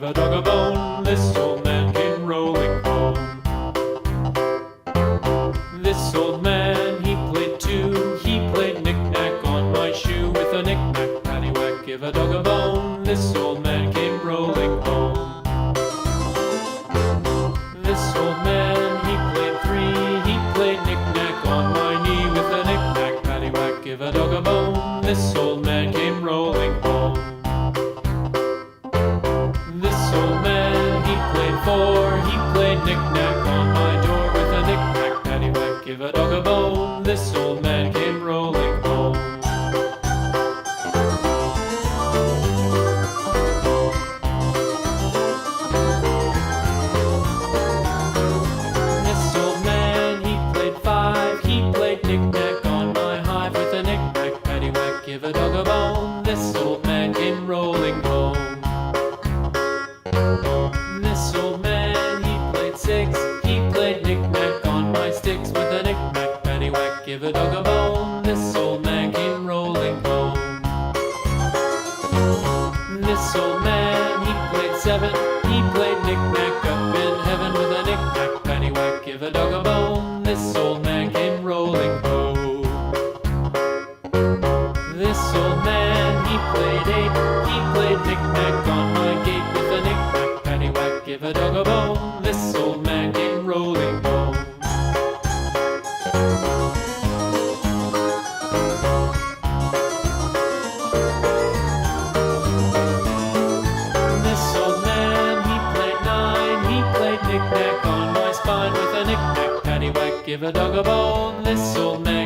give a dog a bone. This old man came rolling home. This old man, he played too. He played knick-knack on my shoe. With a knick-knack, paddywhack, give a dog a bone. This old man came rolling home. This old man, he played three. He played knick-knack on my knee. With a knick-knack, paddywhack, give a dog a bone. This old man came rolling home. This old man, he played four. He played knick-knack on my door. With a knick-knack, paddywhack, give a dog a bone. This old man came rolling home. This old man, he played five. He played knick-knack on my hive. With a knick-knack, paddywhack, give a dog a bone. This old man came rolling home. This old man, he played six. He played knick-knack on my sticks. With a knick-knack, paddywhack, give a dog a bone. This old man came rolling home. This old man, he played seven. He played knick-knack up in heaven. With a knick-knack, paddywhack, give a dog a bone. This old man came rolling home. This old man, he played eight. He played knick-knack on my gate. With a knick-knack, paddywhack, give a dog a bone. This old man came rolling home. This old man, he played nine. He played knick-knack on my spine. With a knick-knack, paddywhack, give a dog a bone. This old man